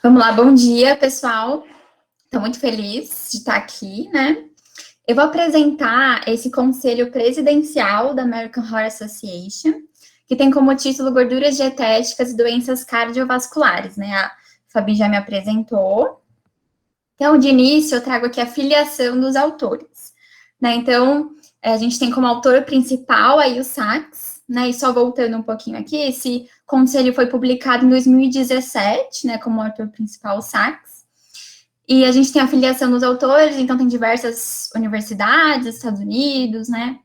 Vamos lá, bom dia, pessoal. Estou muito feliz de estar aqui, né? Eu vou apresentar esse conselho presidencial da American Heart Association, que tem como título Gorduras Dietéticas e Doenças Cardiovasculares, né? A Fabi já me apresentou. Então, de início, eu trago aqui a filiação dos autores, né? Então, a gente tem como autor principal aí o Sachs, né? E só voltando um pouquinho aqui, esse conselho foi publicado em 2017, né? Como autor principal o Sachs. E a gente tem a filiação dos autores, então tem diversas universidades, Estados Unidos, né?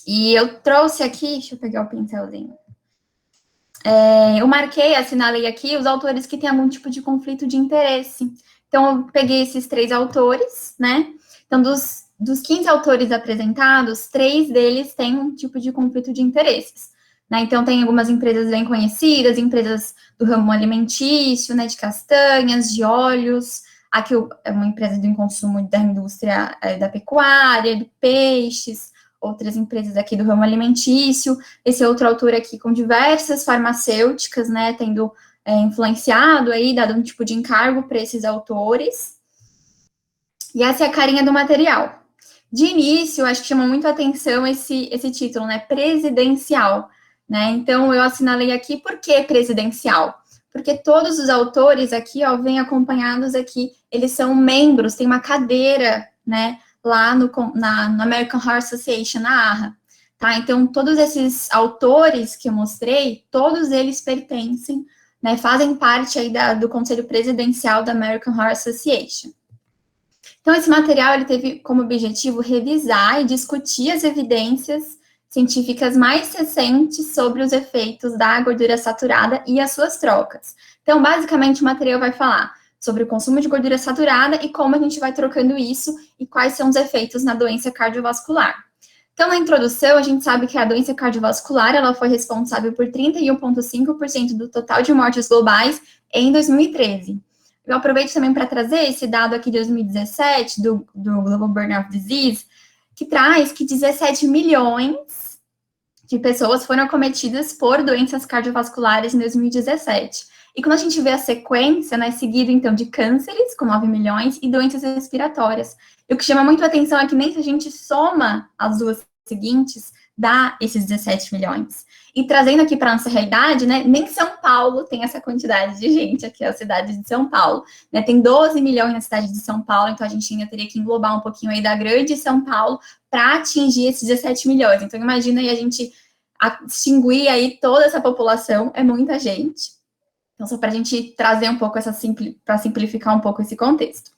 E eu trouxe aqui, deixa eu pegar o pincelzinho. Eu marquei, assinalei aqui os autores que têm algum tipo de conflito de interesse. Então, eu peguei esses 3 autores, né? Então, dos 15 autores apresentados, 3 deles têm um tipo de conflito de interesses. Né? Então, tem algumas empresas bem conhecidas, empresas do ramo alimentício, né? De castanhas, de óleos. Aqui é uma empresa de consumo da indústria da pecuária, de peixes, outras empresas aqui do ramo alimentício. Esse outro autor aqui com diversas farmacêuticas, né, tendo influenciado aí, dado um tipo de encargo para esses autores. E essa é a carinha do material. De início, acho que chama muito a atenção esse título, né, presidencial, né, então eu assinalei aqui, por que presidencial? Porque todos os autores aqui, ó, vêm acompanhados aqui, eles são membros, tem uma cadeira, né, lá no American Heart Association, na AHA, tá? Então, todos esses autores que eu mostrei, todos eles pertencem, né, fazem parte aí do Conselho Presidencial da American Heart Association. Então, esse material ele teve como objetivo revisar e discutir as evidências científicas mais recentes sobre os efeitos da gordura saturada e as suas trocas. Então, basicamente, o material vai falar sobre o consumo de gordura saturada e como a gente vai trocando isso e quais são os efeitos na doença cardiovascular. Então, na introdução, a gente sabe que a doença cardiovascular ela foi responsável por 31,5% do total de mortes globais em 2013. Eu aproveito também para trazer esse dado aqui de 2017, do Global Burnout Disease, que traz que 17 milhões de pessoas foram acometidas por doenças cardiovasculares em 2017. E quando a gente vê a sequência, né, seguido, então, de cânceres, com 9 milhões, e doenças respiratórias. E o que chama muito a atenção é que nem se a gente soma as duas seguintes, dá esses 17 milhões. E trazendo aqui para a nossa realidade, né, nem São Paulo tem essa quantidade de gente aqui, a cidade de São Paulo, né, tem 12 milhões na cidade de São Paulo, então a gente ainda teria que englobar um pouquinho aí da grande São Paulo para atingir esses 17 milhões. Então, imagina aí a gente extinguir aí toda essa população, é muita gente. Então, só para a gente trazer um pouco para simplificar um pouco esse contexto.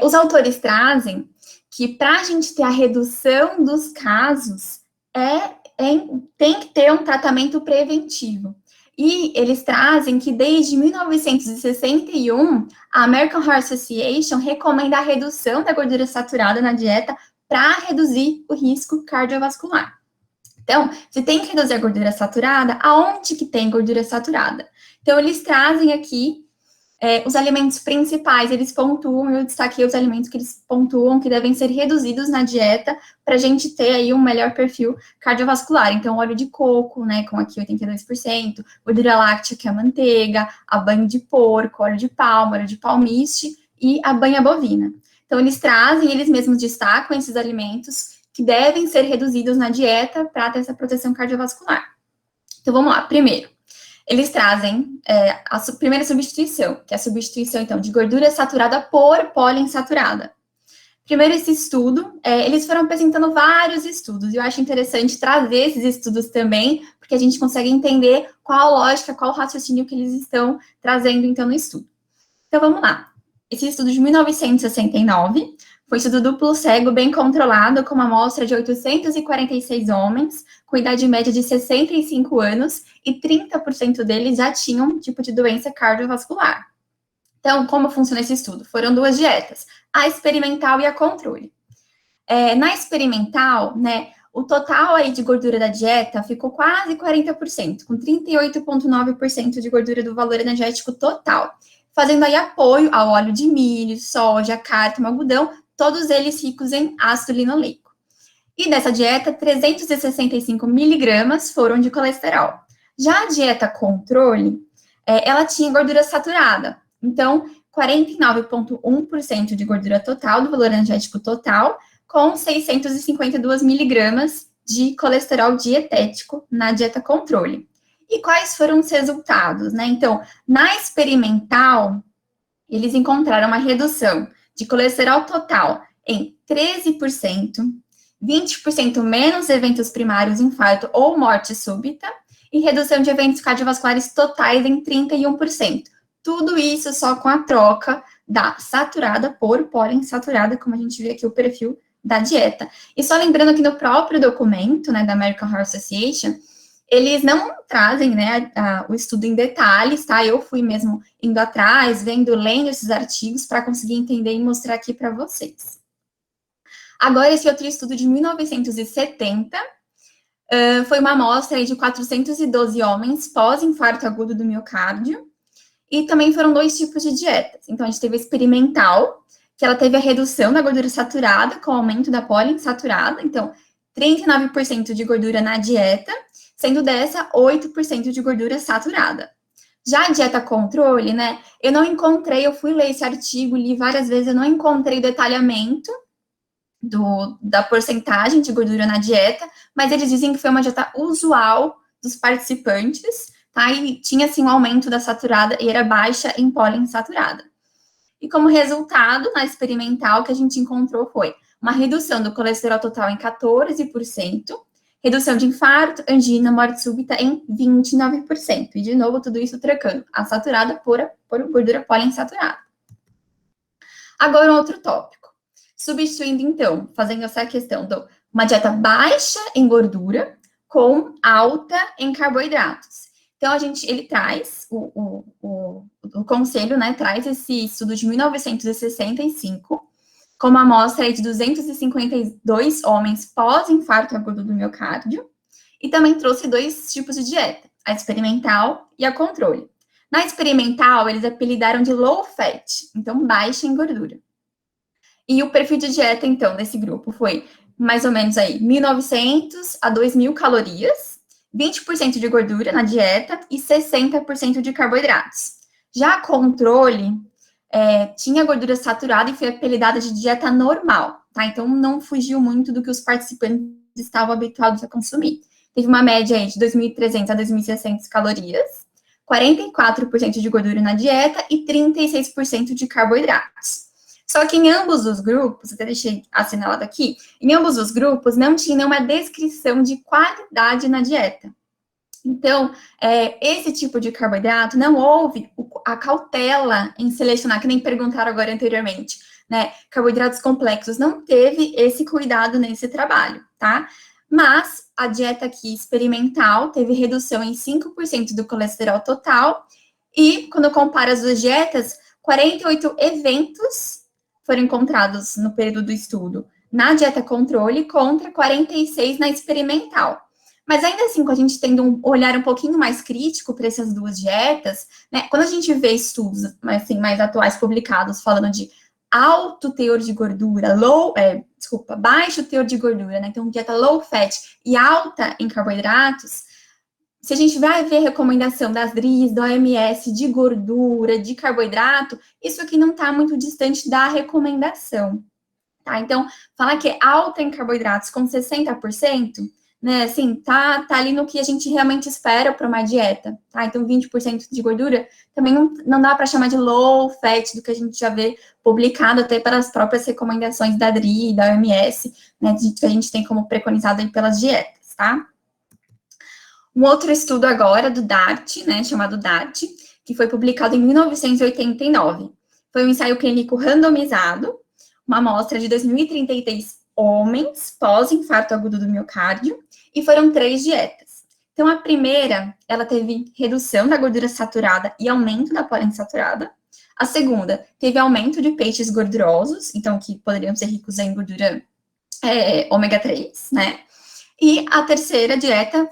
Os autores trazem que para a gente ter a redução dos casos, tem que ter um tratamento preventivo. E eles trazem que desde 1961, a American Heart Association recomenda a redução da gordura saturada na dieta para reduzir o risco cardiovascular. Então, se tem que reduzir a gordura saturada, aonde que tem gordura saturada? Então, eles trazem aqui os alimentos principais, eles pontuam, eu destaquei os alimentos que eles pontuam que devem ser reduzidos na dieta para a gente ter aí um melhor perfil cardiovascular. Então, óleo de coco, né, com aqui 82%, gordura láctea, que é a manteiga, a banha de porco, óleo de palma, óleo de palmiste e a banha bovina. Então, eles trazem, eles mesmos destacam esses alimentos que devem ser reduzidos na dieta para ter essa proteção cardiovascular. Então, vamos lá. Primeiro, eles trazem a primeira substituição, que é a substituição, então, de gordura saturada por poliinsaturada. Primeiro, esse estudo, eles foram apresentando vários estudos, e eu acho interessante trazer esses estudos também, porque a gente consegue entender qual a lógica, qual o raciocínio que eles estão trazendo, então, no estudo. Então, vamos lá. Esse estudo de 1969 foi estudo duplo cego bem controlado, com uma amostra de 846 homens, com idade média de 65 anos, e 30% deles já tinham um tipo de doença cardiovascular. Então, como funciona esse estudo? Foram 2 dietas, a experimental e a controle. Na experimental, né, o total aí de gordura da dieta ficou quase 40%, com 38,9% de gordura do valor energético total, fazendo aí apoio ao óleo de milho, soja, cártamo, algodão, todos eles ricos em ácido linoleico. E dessa dieta, 365 miligramas foram de colesterol. Já a dieta controle, ela tinha gordura saturada, Então, 49,1% de gordura total, do valor energético total, com 652 miligramas de colesterol dietético na dieta controle. E quais foram os resultados, né? Então, na experimental, eles encontraram uma redução de colesterol total em 13%, 20% menos eventos primários, infarto ou morte súbita, e redução de eventos cardiovasculares totais em 31%. Tudo isso só com a troca da saturada por poliinsaturada, como a gente vê aqui o perfil da dieta. E só lembrando que no próprio documento, né, da American Heart Association, eles não trazem, né, o estudo em detalhes, tá? Eu fui mesmo indo atrás, lendo esses artigos para conseguir entender e mostrar aqui para vocês. Agora, esse outro estudo de 1970 foi uma amostra de 412 homens pós-infarto agudo do miocárdio, e também foram 2 tipos de dietas. Então, a gente teve a experimental, que ela teve a redução da gordura saturada com o aumento da poliinsaturada, então, 39% de gordura na dieta, sendo dessa 8% de gordura saturada. Já a dieta controle, né, eu fui ler esse artigo, li várias vezes, eu não encontrei detalhamento da porcentagem de gordura na dieta, mas eles dizem que foi uma dieta usual dos participantes, tá? E tinha, assim, um aumento da saturada e era baixa em poliinsaturada. E como resultado, na experimental, que a gente encontrou foi uma redução do colesterol total em 14%, redução de infarto, angina, morte súbita em 29%. E, de novo, tudo isso trocando a saturada por gordura poliinsaturada. Agora, um outro tópico. Substituindo, então, fazendo essa questão de uma dieta baixa em gordura com alta em carboidratos. Então, ele traz, o conselho, né, traz esse estudo de 1965, com uma amostra de 252 homens pós-infarto agudo do miocárdio, e também trouxe 2 tipos de dieta, a experimental e a controle. Na experimental, eles apelidaram de low fat, então baixa em gordura. E o perfil de dieta, então, desse grupo foi mais ou menos aí 1.900 a 2.000 calorias, 20% de gordura na dieta e 60% de carboidratos. Já a controle tinha gordura saturada e foi apelidada de dieta normal, tá? Então, não fugiu muito do que os participantes estavam habituados a consumir. Teve uma média aí de 2.300 a 2.600 calorias, 44% de gordura na dieta e 36% de carboidratos. Só que em ambos os grupos, até deixei assinalado aqui, em ambos os grupos não tinha nenhuma descrição de qualidade na dieta. Então, esse tipo de carboidrato, não houve a cautela em selecionar, que nem perguntaram agora anteriormente, né? Carboidratos complexos, não teve esse cuidado nesse trabalho, tá? Mas a dieta aqui experimental teve redução em 5% do colesterol total, e quando compara as 2 dietas, 48 eventos foram encontrados no período do estudo na dieta controle contra 46 na experimental. Mas ainda assim, com a gente tendo um olhar um pouquinho mais crítico para essas 2 dietas, né, quando a gente vê estudos assim, mais atuais publicados falando de alto teor de gordura, baixo teor de gordura, né, então dieta low fat e alta em carboidratos, se a gente vai ver recomendação das DRIs, da OMS, de gordura, de carboidrato, isso aqui não está muito distante da recomendação, tá? Então, falar que é alta em carboidratos com 60%, né, assim, tá ali no que a gente realmente espera para uma dieta, tá? Então, 20% de gordura também não dá para chamar de low fat, do que a gente já vê publicado até pelas próprias recomendações da DRI, da OMS, né, que a gente tem como preconizado aí pelas dietas, tá? Um outro estudo agora do DART, né, chamado DART, que foi publicado em 1989. Foi um ensaio clínico randomizado, uma amostra de 2.033 homens pós-infarto agudo do miocárdio, e foram 3 dietas. Então, a primeira, ela teve redução da gordura saturada e aumento da poliinsaturada. A segunda, teve aumento de peixes gordurosos, então, que poderiam ser ricos em gordura ômega 3, né? E a terceira dieta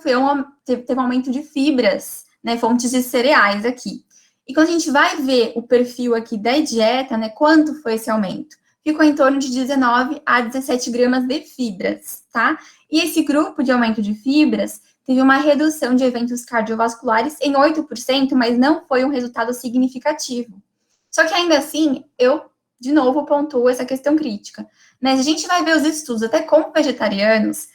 teve um aumento de fibras, né, fontes de cereais aqui. E quando a gente vai ver o perfil aqui da dieta, né, quanto foi esse aumento? Ficou em torno de 19 a 17 gramas de fibras, tá? E esse grupo de aumento de fibras teve uma redução de eventos cardiovasculares em 8%, mas não foi um resultado significativo. Só que ainda assim, eu, de novo, pontuo essa questão crítica. Mas a gente vai ver os estudos até com vegetarianos,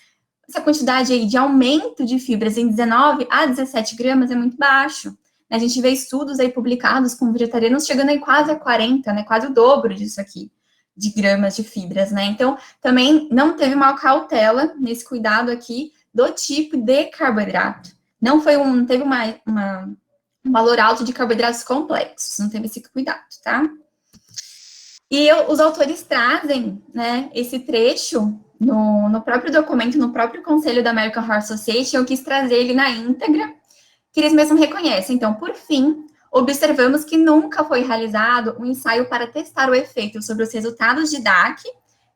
essa quantidade aí de aumento de fibras em 19 a 17 gramas é muito baixo. A gente vê estudos aí publicados com vegetarianos chegando aí quase a 40, né? Quase o dobro disso aqui, de gramas de fibras, né? Então, também não teve uma cautela nesse cuidado aqui do tipo de carboidrato. Não foi um, teve um valor alto de carboidratos complexos, não teve esse cuidado, tá? E os autores trazem, né, esse trecho no próprio documento, no próprio conselho da American Heart Association, eu quis trazer ele na íntegra, que eles mesmos reconhecem. Então, por fim, observamos que nunca foi realizado um ensaio para testar o efeito sobre os resultados de DAC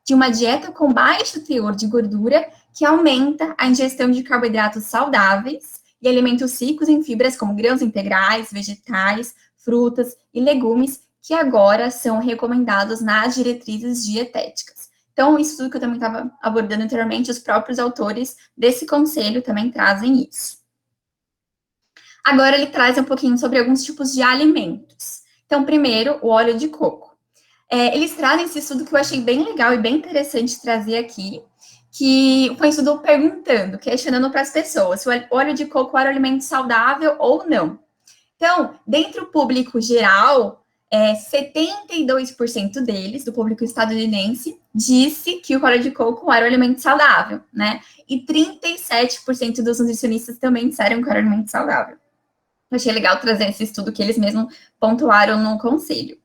de uma dieta com baixo teor de gordura que aumenta a ingestão de carboidratos saudáveis e alimentos ricos em fibras como grãos integrais, vegetais, frutas e legumes, que agora são recomendados nas diretrizes dietéticas. Então, isso tudo que eu também estava abordando anteriormente, os próprios autores desse conselho também trazem isso. Agora, ele traz um pouquinho sobre alguns tipos de alimentos. Então, primeiro, o óleo de coco. Eles trazem esse estudo que eu achei bem legal e bem interessante trazer aqui, que foi um estudo perguntando, questionando para as pessoas se o óleo de coco era um alimento saudável ou não. Então, dentro do público geral, 72% deles, do público estadunidense, disse que o óleo de coco era um alimento saudável, né? E 37% dos nutricionistas também disseram que era um alimento saudável. Eu achei legal trazer esse estudo que eles mesmos pontuaram no conselho.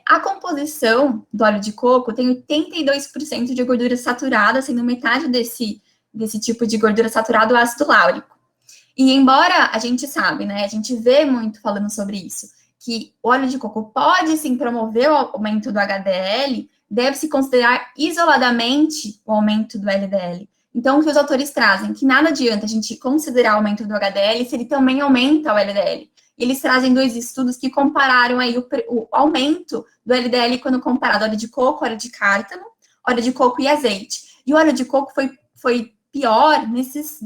A composição do óleo de coco tem 82% de gordura saturada, sendo metade desse tipo de gordura saturada o ácido láurico. E embora a gente sabe, né, a gente vê muito falando sobre isso, que o óleo de coco pode sim promover o aumento do HDL, deve-se considerar isoladamente o aumento do LDL. Então, o que os autores trazem, que nada adianta a gente considerar o aumento do HDL se ele também aumenta o LDL. Eles trazem 2 estudos que compararam aí o aumento do LDL quando comparado óleo de coco, óleo de cártamo, óleo de coco e azeite. E o óleo de coco foi pior nessas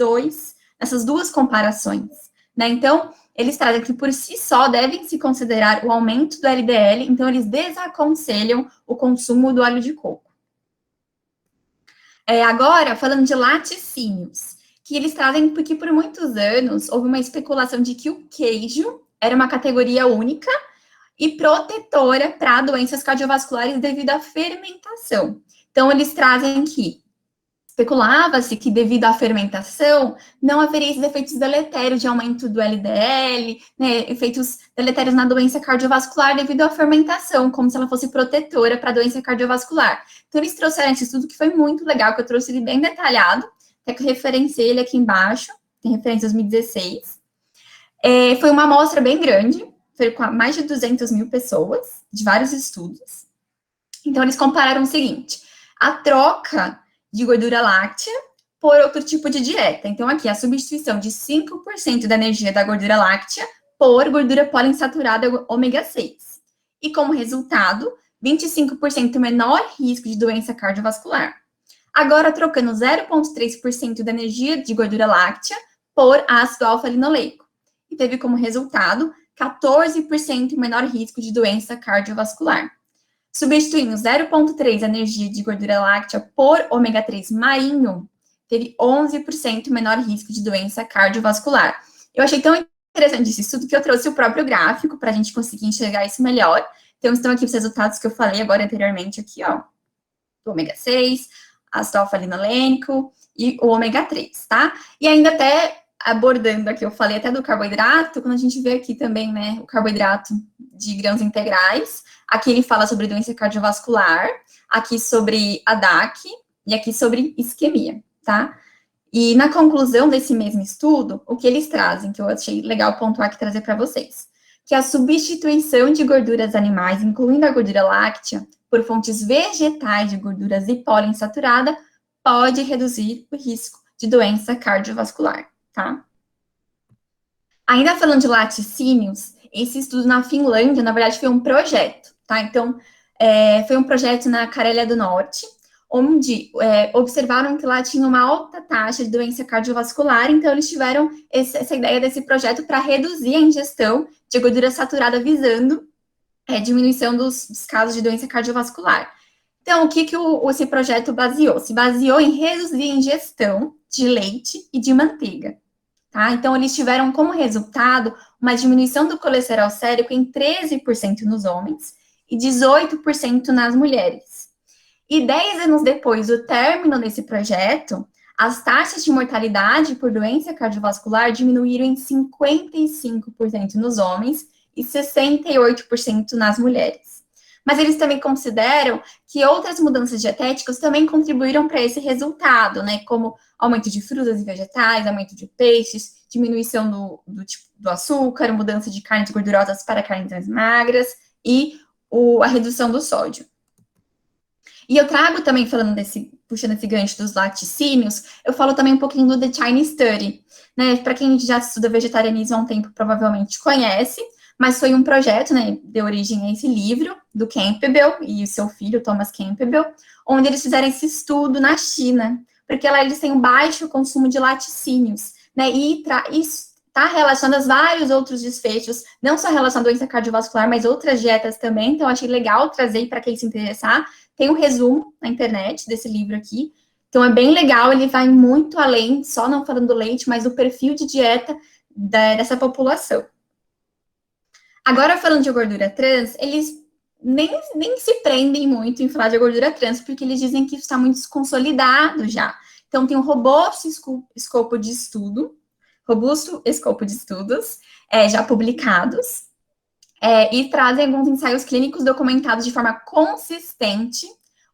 duas comparações, né? Então, eles trazem que por si só devem se considerar o aumento do LDL, então eles desaconselham o consumo do óleo de coco. Agora, falando de laticínios, que eles trazem porque por muitos anos houve uma especulação de que o queijo era uma categoria única e protetora para doenças cardiovasculares devido à fermentação. Então, eles trazem que especulava-se que, devido à fermentação, não haveria esses efeitos deletérios de aumento do LDL, né, efeitos deletérios na doença cardiovascular devido à fermentação, como se ela fosse protetora para a doença cardiovascular. Então, eles trouxeram esse estudo que foi muito legal, que eu trouxe ele bem detalhado, até que eu referenciei ele aqui embaixo, tem referência 2016. Foi uma amostra bem grande, foi com mais de 200 mil pessoas, de vários estudos. Então, eles compararam o seguinte, a troca de gordura láctea por outro tipo de dieta. Então, aqui, a substituição de 5% da energia da gordura láctea por gordura poliinsaturada ômega 6. E, como resultado, 25% menor risco de doença cardiovascular. Agora, trocando 0,3% da energia de gordura láctea por ácido alfa-linoleico. E teve como resultado 14% menor risco de doença cardiovascular. Substituindo 0,3 energia de gordura láctea por ômega 3 marinho, teve 11% menor risco de doença cardiovascular. Eu achei tão interessante esse estudo que eu trouxe o próprio gráfico para a gente conseguir enxergar isso melhor. Então, estão aqui os resultados que eu falei agora anteriormente, aqui, ó, do ômega 6, ácido alfa-linolênico e o ômega 3, tá? E ainda até abordando aqui, eu falei até do carboidrato, quando a gente vê aqui também, né, o carboidrato de grãos integrais, aqui ele fala sobre doença cardiovascular, aqui sobre a DAC e aqui sobre isquemia, tá? E na conclusão desse mesmo estudo, o que eles trazem, que eu achei legal pontuar aqui trazer para vocês, que a substituição de gorduras animais, incluindo a gordura láctea, por fontes vegetais de gorduras e poliinsaturada, pode reduzir o risco de doença cardiovascular, tá? Ainda falando de laticínios, esse estudo na Finlândia, na verdade, foi um projeto, tá? Então, foi um projeto na Carélia do Norte, onde observaram que lá tinha uma alta taxa de doença cardiovascular, então eles tiveram essa ideia desse projeto para reduzir a ingestão de gordura saturada, visando diminuição dos casos de doença cardiovascular. Então, o que esse projeto baseou? Se baseou em reduzir a ingestão de leite e de manteiga. Tá? Então, eles tiveram como resultado uma diminuição do colesterol sérico em 13% nos homens e 18% nas mulheres. E 10 anos depois do término desse projeto, as taxas de mortalidade por doença cardiovascular diminuíram em 55% nos homens e 68% nas mulheres. Mas eles também consideram que outras mudanças dietéticas também contribuíram para esse resultado, né? Como aumento de frutas e vegetais, aumento de peixes, diminuição do açúcar, mudança de carnes gordurosas para carnes mais magras e a redução do sódio. E eu trago também, puxando esse gancho dos laticínios, eu falo também um pouquinho do The Chinese Study, né? Para quem já estuda vegetarianismo há um tempo, provavelmente conhece, mas foi um projeto, né? Deu origem a esse livro do Campbell e o seu filho, Thomas Campbell, onde eles fizeram esse estudo na China, porque lá eles têm um baixo consumo de laticínios, né? E está relacionado a vários outros desfechos, não só relacionado à doença cardiovascular, mas outras dietas também. Então, achei legal trazer para quem se interessar. Tem um resumo na internet desse livro aqui. Então, é bem legal, ele vai muito além, só não falando do leite, mas do perfil de dieta dessa população. Agora, falando de gordura trans, eles nem se prendem muito em falar de gordura trans, porque eles dizem que isso está muito consolidado já. Então, tem um robusto escopo de estudos, já publicados, e trazem alguns ensaios clínicos documentados de forma consistente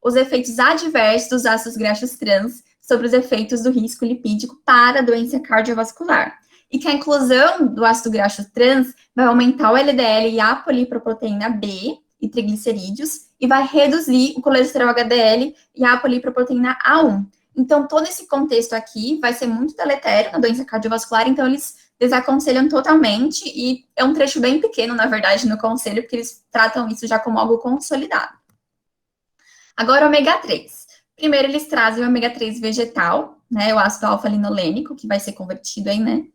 os efeitos adversos dos ácidos graxos trans sobre os efeitos do risco lipídico para a doença cardiovascular. E que a inclusão do ácido graxo trans vai aumentar o LDL e a poliproteína B e triglicerídeos e vai reduzir o colesterol HDL e a poliproteína A1. Então, todo esse contexto aqui vai ser muito deletério na doença cardiovascular, então eles desaconselham totalmente, e é um trecho bem pequeno, na verdade, no conselho, porque eles tratam isso já como algo consolidado. Agora, o ômega 3. Primeiro, eles trazem o ômega 3 vegetal, né, o ácido alfa-linolênico, que vai ser convertido aí, né,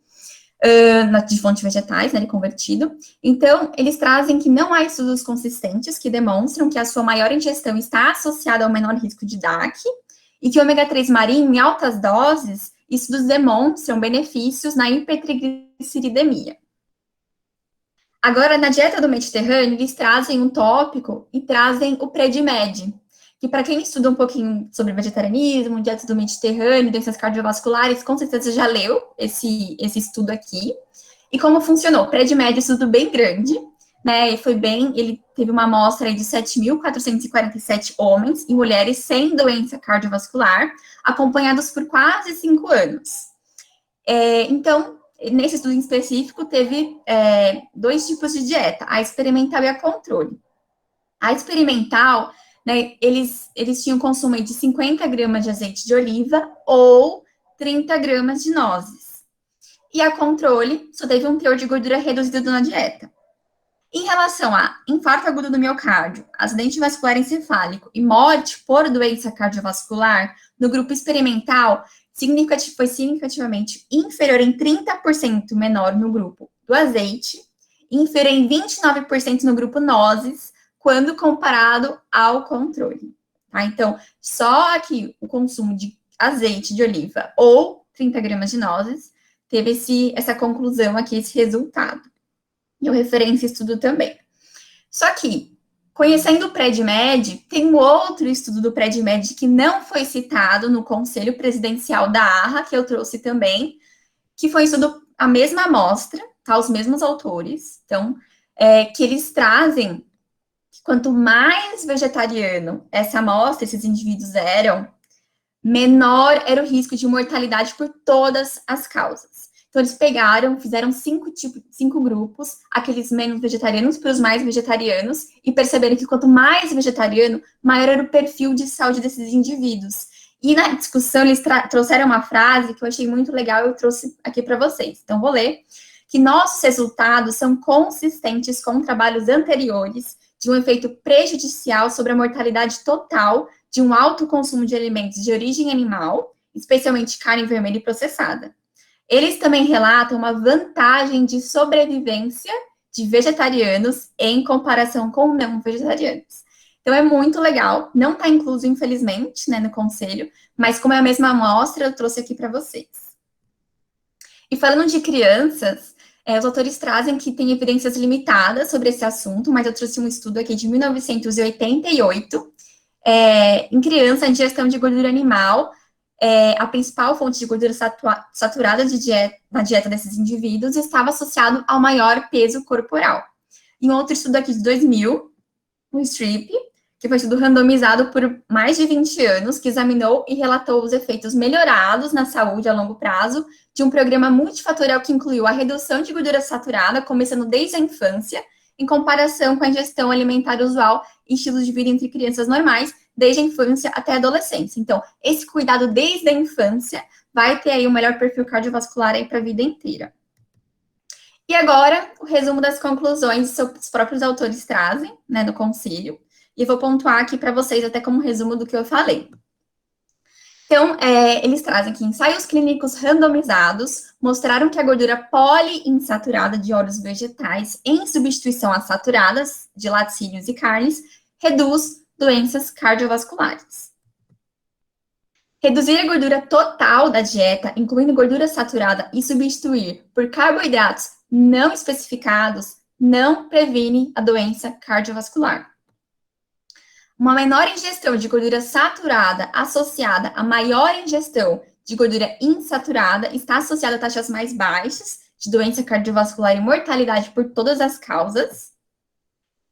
de fontes vegetais, né, convertido. Então, eles trazem que não há estudos consistentes que demonstram que a sua maior ingestão está associada ao menor risco de DAC, e que o ômega 3 marinho, em altas doses, estudos demonstram benefícios na hipertrigliceridemia. Agora, na dieta do Mediterrâneo, eles trazem um tópico e trazem o PREDIMED, que para quem estuda um pouquinho sobre vegetarianismo, dieta do Mediterrâneo, doenças cardiovasculares, com certeza já leu esse estudo aqui. E como funcionou? O PREDIMED é um estudo bem grande, né? Ele teve uma amostra de 7.447 homens e mulheres sem doença cardiovascular, acompanhados por quase 5 anos. Então, nesse estudo em específico, teve 2 tipos de dieta, a experimental e a controle. A experimental, né, eles tinham consumo de 50 gramas de azeite de oliva ou 30 gramas de nozes. E a controle só teve um teor de gordura reduzido na dieta. Em relação a infarto agudo do miocárdio, acidente vascular encefálico e morte por doença cardiovascular, no grupo experimental, foi significativamente inferior em 30% menor no grupo do azeite, e inferior em 29% no grupo nozes, quando comparado ao controle. Tá? Então, só aqui o consumo de azeite de oliva ou 30 gramas de nozes teve essa conclusão aqui, esse resultado. E eu referência estudo também. Só que, conhecendo o PREDIMED, tem um outro estudo do PREDIMED que não foi citado no Conselho Presidencial da AHA, que eu trouxe também, que foi um estudo, a mesma amostra, tá? Os mesmos autores. Então, que eles trazem que quanto mais vegetariano essa amostra, esses indivíduos eram, menor era o risco de mortalidade por todas as causas. Então, eles fizeram 5 grupos, aqueles menos vegetarianos para os mais vegetarianos, e perceberam que quanto mais vegetariano, maior era o perfil de saúde desses indivíduos. E na discussão, eles trouxeram uma frase que eu achei muito legal, eu trouxe aqui para vocês. Então, vou ler. Que nossos resultados são consistentes com trabalhos anteriores de um efeito prejudicial sobre a mortalidade total de um alto consumo de alimentos de origem animal, especialmente carne vermelha e processada. Eles também relatam uma vantagem de sobrevivência de vegetarianos em comparação com não vegetarianos. Então, é muito legal. Não está incluso, infelizmente, né, no conselho, mas como é a mesma amostra, eu trouxe aqui para vocês. E falando de crianças, os autores trazem que tem evidências limitadas sobre esse assunto, mas eu trouxe um estudo aqui de 1988. Em criança, a ingestão de gordura animal a principal fonte de gordura saturada na dieta desses indivíduos estava associado ao maior peso corporal. Em outro estudo aqui de 2000, o STRIP, que foi um estudo randomizado por mais de 20 anos, que examinou e relatou os efeitos melhorados na saúde a longo prazo de um programa multifatorial que incluiu a redução de gordura saturada, começando desde a infância, em comparação com a ingestão alimentar usual e estilos de vida entre crianças normais, desde a infância até a adolescência. Então, esse cuidado desde a infância vai ter aí o melhor perfil cardiovascular aí para a vida inteira. E agora, o resumo das conclusões que os próprios autores trazem, né, no conselho. E eu vou pontuar aqui para vocês até como resumo do que eu falei. Então, eles trazem que ensaios clínicos randomizados mostraram que a gordura poliinsaturada de óleos vegetais, em substituição às saturadas de laticínios e carnes, reduz doenças cardiovasculares. Reduzir a gordura total da dieta, incluindo gordura saturada, e substituir por carboidratos não especificados, não previne a doença cardiovascular. Uma menor ingestão de gordura saturada associada a maior ingestão de gordura insaturada está associada a taxas mais baixas de doença cardiovascular e mortalidade por todas as causas.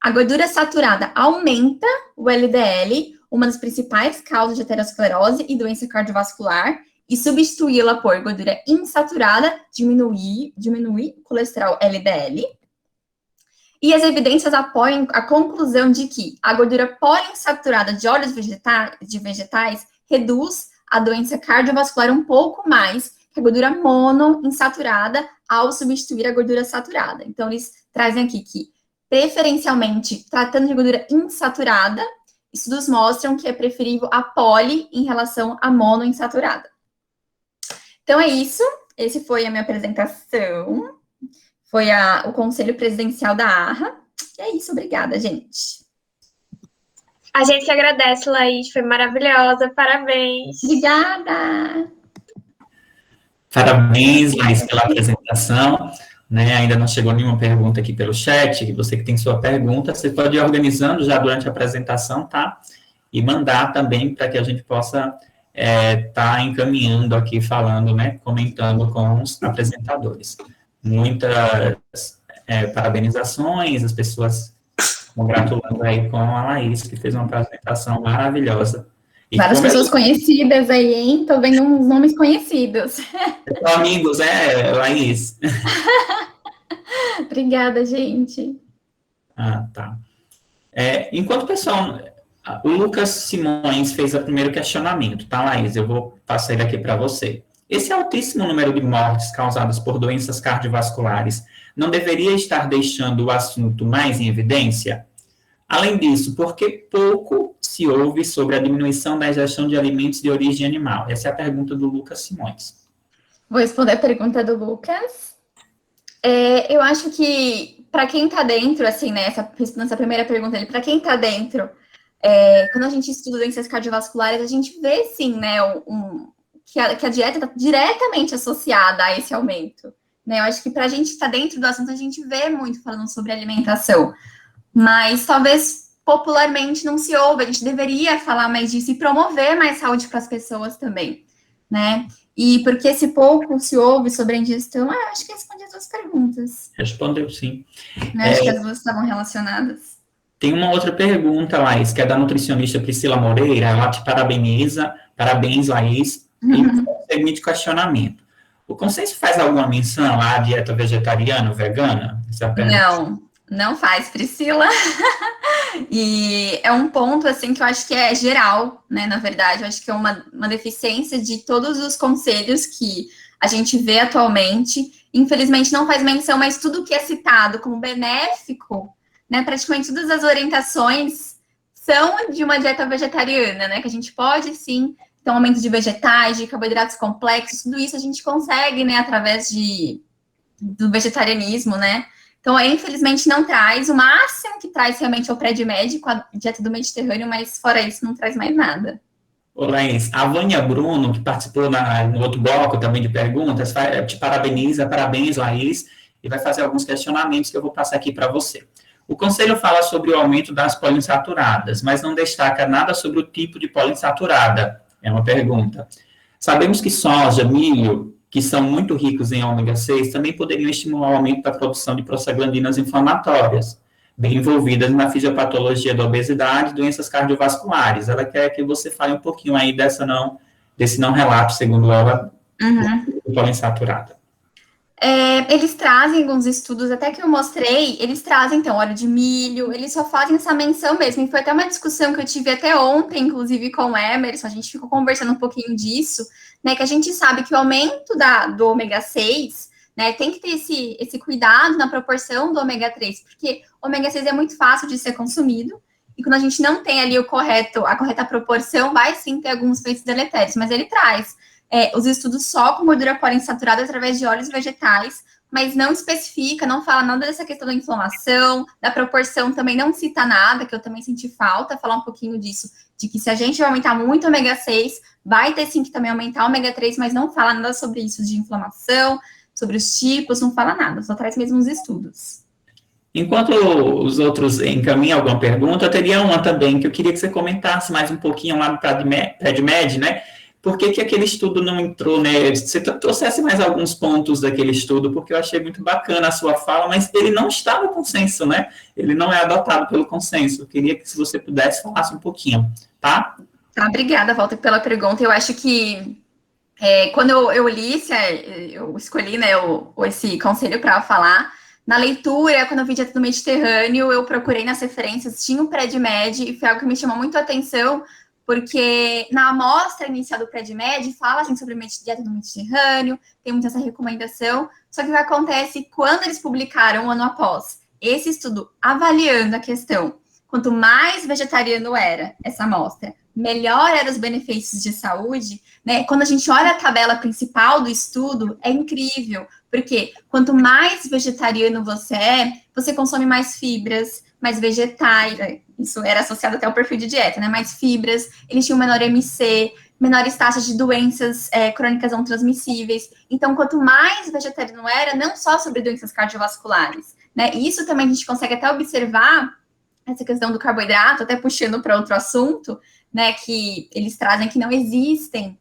A gordura saturada aumenta o LDL, uma das principais causas de aterosclerose e doença cardiovascular, e substituí-la por gordura insaturada diminui o colesterol LDL. E as evidências apoiam a conclusão de que a gordura poliinsaturada de óleos vegetais reduz a doença cardiovascular um pouco mais que a gordura monoinsaturada ao substituir a gordura saturada. Então, eles trazem aqui que, preferencialmente, tratando de gordura insaturada, estudos mostram que é preferível a poli em relação à monoinsaturada. Então, é isso. Esse foi a minha apresentação. Foi o Conselho Presidencial da AHA. E é isso, obrigada, gente. A gente que agradece, Laís, foi maravilhosa, parabéns. Obrigada. Parabéns, Laís, pela apresentação. Né? Ainda não chegou nenhuma pergunta aqui pelo chat. Você que tem sua pergunta, você pode ir organizando já durante a apresentação, tá? E mandar também para que a gente possa tá encaminhando aqui, falando, né? Comentando com os apresentadores. Muitas parabenizações, as pessoas congratulando aí com a Laís, que fez uma apresentação maravilhosa. E várias pessoas conhecidas aí, hein? Tô vendo uns nomes conhecidos. Amigos, Laís. Obrigada, gente. Ah, tá. Enquanto o pessoal... O Lucas Simões fez o primeiro questionamento, tá, Laís? Eu vou passar ele aqui para você. Esse altíssimo número de mortes causadas por doenças cardiovasculares não deveria estar deixando o assunto mais em evidência? Além disso, por que pouco se ouve sobre a diminuição da ingestão de alimentos de origem animal? Essa é a pergunta do Lucas Simões. Vou responder a pergunta do Lucas. Eu acho que, para quem está dentro, assim, né, respondendo essa primeira pergunta ali, para quem está dentro, quando a gente estuda doenças cardiovasculares, a gente vê, sim, né, que a dieta está diretamente associada a esse aumento. Né? Eu acho que para a gente que está dentro do assunto, a gente vê muito falando sobre alimentação. Mas talvez popularmente não se ouve, a gente deveria falar mais disso e promover mais saúde para as pessoas também, né? E porque se pouco se ouve sobre a ingestão, eu acho que respondi as duas perguntas. Respondeu, sim. Né? Acho que as duas estavam relacionadas. Tem uma outra pergunta, Laís, que é da nutricionista Priscila Moreira, ela te parabeniza, parabéns, Laís, e o seguinte questionamento. O consenso faz alguma menção à dieta vegetariana ou vegana? Não faz, Priscila. E é um ponto, assim, que eu acho que é geral, né, na verdade. Eu acho que é uma deficiência de todos os conselhos que a gente vê atualmente. Infelizmente, não faz menção, mas tudo que é citado como benéfico, né, praticamente todas as orientações são de uma dieta vegetariana, né, que a gente pode, sim, ter um aumento de vegetais, de carboidratos complexos, tudo isso a gente consegue, né, através do vegetarianismo, né. Então, infelizmente, não traz. O máximo que traz realmente é o Pred-Med com a dieta do Mediterrâneo, mas fora isso, não traz mais nada. Ô, Laís, a Vânia Bruno, que participou no outro bloco também de perguntas, te parabeniza, parabéns, Laís, e vai fazer alguns questionamentos que eu vou passar aqui para você. O Conselho fala sobre o aumento das poliinsaturadas, mas não destaca nada sobre o tipo de poliinsaturada. É uma pergunta. Sabemos que soja, milho, que são muito ricos em ômega 6, também poderiam estimular o aumento da produção de prostaglandinas inflamatórias, bem envolvidas na fisiopatologia da obesidade e doenças cardiovasculares. Ela quer que você fale um pouquinho aí desse não relato, segundo ela, de poliinsaturada. Eles trazem alguns estudos, até que eu mostrei, eles trazem, então, óleo de milho, eles só fazem essa menção mesmo, e foi até uma discussão que eu tive até ontem, inclusive com o Emerson, a gente ficou conversando um pouquinho disso, né, que a gente sabe que o aumento do ômega 6, né, tem que ter esse cuidado na proporção do ômega 3, porque o ômega 6 é muito fácil de ser consumido, e quando a gente não tem ali a correta proporção, vai sim ter alguns efeitos deletérios, mas ele traz os estudos só com gordura poliinsaturada através de óleos vegetais, mas não especifica, não fala nada dessa questão da inflamação, da proporção também não cita nada, que eu também senti falta, falar um pouquinho disso, de que se a gente aumentar muito o ômega 6, vai ter sim que também aumentar o ômega 3, mas não fala nada sobre isso de inflamação, sobre os tipos, não fala nada, só traz mesmo os estudos. Enquanto os outros encaminham alguma pergunta, eu teria uma também, que eu queria que você comentasse mais um pouquinho lá no Pred-Med, né? Por que aquele estudo não entrou, né? Você trouxesse mais alguns pontos daquele estudo, porque eu achei muito bacana a sua fala, mas ele não está no consenso, né? Ele não é adotado pelo consenso. Eu queria que, se você pudesse, falasse um pouquinho, tá? Tá, obrigada, Walter, pela pergunta. Eu acho que quando eu li, eu escolhi, né, esse conselho para falar, na leitura, quando eu vi dieta do Mediterrâneo, eu procurei nas referências, tinha o Pred-Med, e foi algo que me chamou muito a atenção, porque na amostra inicial do Pred-Med fala assim, sobre dieta do Mediterrâneo, tem muita essa recomendação, só que o que acontece quando eles publicaram um ano após esse estudo avaliando a questão, quanto mais vegetariano era essa amostra, melhor eram os benefícios de saúde, né? Quando a gente olha a tabela principal do estudo, é incrível, porque quanto mais vegetariano você consome mais fibras, mais vegetais, isso era associado até ao perfil de dieta, né? Mais fibras, eles tinham menor MC, menores taxas de doenças crônicas não transmissíveis. Então, quanto mais vegetariano era, não só sobre doenças cardiovasculares, né? E isso também a gente consegue até observar, essa questão do carboidrato, até puxando para outro assunto, né? Que eles trazem que não existem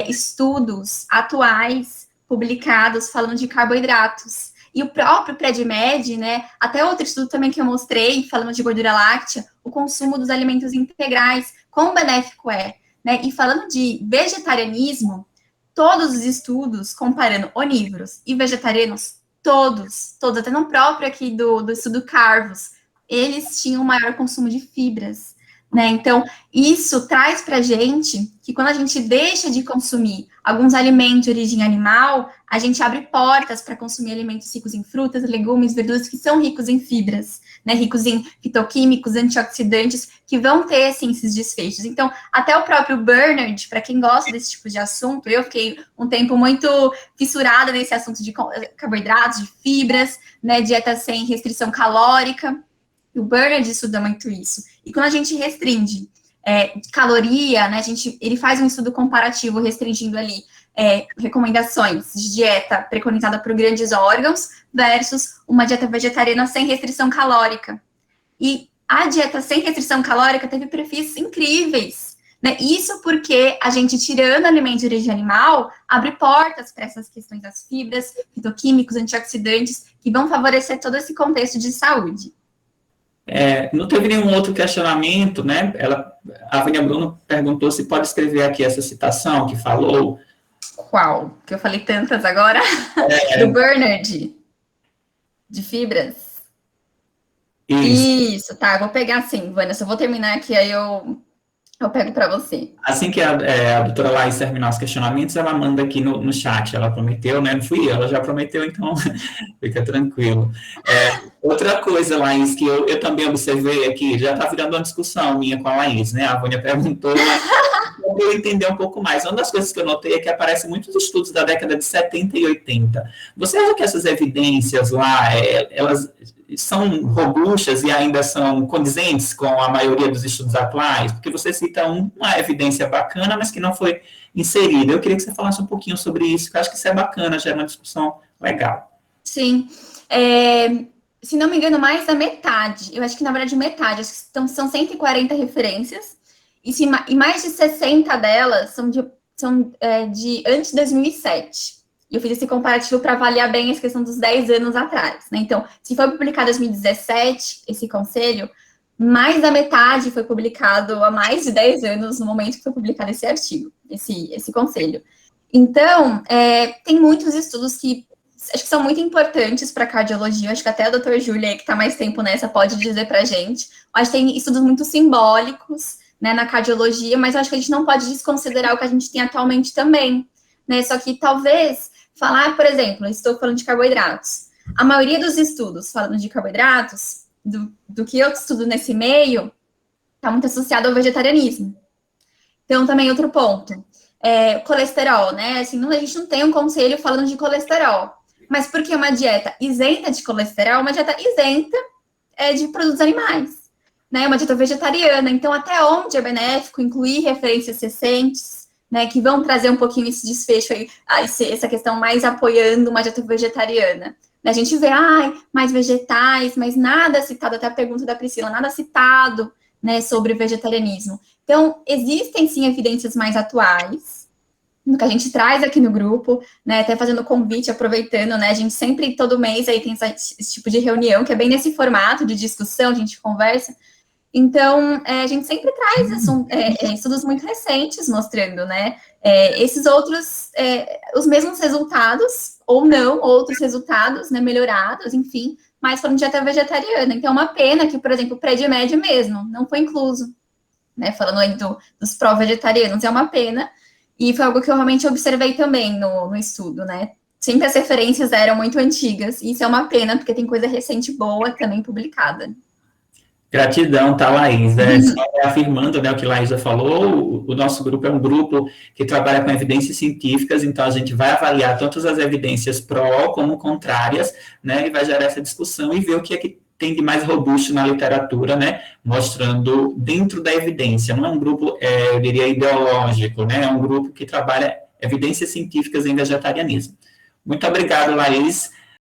estudos atuais publicados falando de carboidratos. E o próprio Pred-Med, né, até outro estudo também que eu mostrei, falando de gordura láctea, o consumo dos alimentos integrais, quão benéfico é, né? E falando de vegetarianismo, todos os estudos comparando onívoros e vegetarianos, todos, até no próprio aqui do estudo Carvos, eles tinham um maior consumo de fibras, né? Então, isso traz para a gente que quando a gente deixa de consumir alguns alimentos de origem animal, a gente abre portas para consumir alimentos ricos em frutas, legumes, verduras que são ricos em fibras, né? Ricos em fitoquímicos, antioxidantes, que vão ter, assim, esses desfechos. Então, até o próprio Bernard, para quem gosta desse tipo de assunto, eu fiquei um tempo muito fissurada nesse assunto de carboidratos, de fibras, né? Dieta sem restrição calórica. O Bernard estuda muito isso. E quando a gente restringe caloria, né, ele faz um estudo comparativo restringindo ali recomendações de dieta preconizada por grandes órgãos versus uma dieta vegetariana sem restrição calórica. E a dieta sem restrição calórica teve perfis incríveis, né? Isso porque a gente, tirando alimentos de origem animal, abre portas para essas questões das fibras, fitoquímicos, antioxidantes, que vão favorecer todo esse contexto de saúde. Não teve nenhum outro questionamento, né? A Vânia Bruno perguntou se pode escrever aqui essa citação que falou. Qual? Que eu falei tantas agora. Do Bernard. De fibras. Isso, tá. Eu vou pegar sim, Vânia. Só vou terminar aqui, aí eu pego para você. Assim que a doutora Laís terminar os questionamentos, ela manda aqui no chat. Ela prometeu, né? Não fui eu, ela já prometeu, então fica tranquilo. Outra coisa, Laís, que eu também observei aqui, já está virando uma discussão minha com a Laís, né? A Vânia perguntou eu entender um pouco mais. Uma das coisas que eu notei é que aparecem muitos estudos da década de 70 e 80. Você acha que essas evidências lá, elas são robustas e ainda são condizentes com a maioria dos estudos atuais? Porque você cita uma evidência bacana, mas que não foi inserida. Eu queria que você falasse um pouquinho sobre isso, que eu acho que isso é bacana, já é uma discussão legal. Sim. Se não me engano, mais da metade. Eu acho que, na verdade, metade. Acho que são 140 referências. E mais de 60 delas são de antes de 2007. E eu fiz esse comparativo para avaliar bem essa questão dos 10 anos atrás, né? Então, se foi publicado em 2017, esse conselho, mais da metade foi publicado há mais de 10 anos no momento que foi publicado esse artigo, esse conselho. Então, tem muitos estudos que acho que são muito importantes para a cardiologia. Acho que até a doutora Júlia, que está mais tempo nessa, pode dizer para a gente. Acho que tem estudos muito simbólicos, né, na cardiologia, mas acho que a gente não pode desconsiderar o que a gente tem atualmente também, né? Só que talvez falar, por exemplo, estou falando de carboidratos. A maioria dos estudos falando de carboidratos, do que eu estudo nesse meio, está muito associado ao vegetarianismo. Então, também outro ponto. Colesterol, né? Assim, a gente não tem um conselho falando de colesterol. Mas porque uma dieta isenta de colesterol, uma dieta isenta de produtos animais, né? Uma dieta vegetariana. Então, até onde é benéfico incluir referências recentes, né? Que vão trazer um pouquinho esse desfecho aí, essa questão mais apoiando uma dieta vegetariana. A gente vê, mais vegetais, mas nada citado, até a pergunta da Priscila, nada citado, né, sobre vegetarianismo. Então, existem, sim, evidências mais atuais, no que a gente traz aqui no grupo, né, até fazendo convite, aproveitando, né, a gente sempre, todo mês, aí tem esse tipo de reunião, que é bem nesse formato de discussão, a gente conversa. Então, a gente sempre traz estudos muito recentes mostrando, né, esses outros, os mesmos resultados, ou não, outros resultados, né, melhorados, enfim, mas falando de dieta vegetariana. Então, é uma pena que, por exemplo, o pré-de-médio mesmo não foi incluso, né, falando aí dos pró-vegetarianos, é uma pena, e foi algo que eu realmente observei também no estudo, né, sempre as referências eram muito antigas, e isso é uma pena, porque tem coisa recente boa também publicada. Gratidão, tá, Laís? Só afirmando, né, o que a Laís já falou, o nosso grupo é um grupo que trabalha com evidências científicas, então a gente vai avaliar tanto as evidências pró como contrárias, né, e vai gerar essa discussão e ver o que é que tem de mais robusto na literatura, né, mostrando dentro da evidência. Não é um grupo, eu diria, ideológico, né, é um grupo que trabalha evidências científicas em vegetarianismo. Muito obrigado, Laís.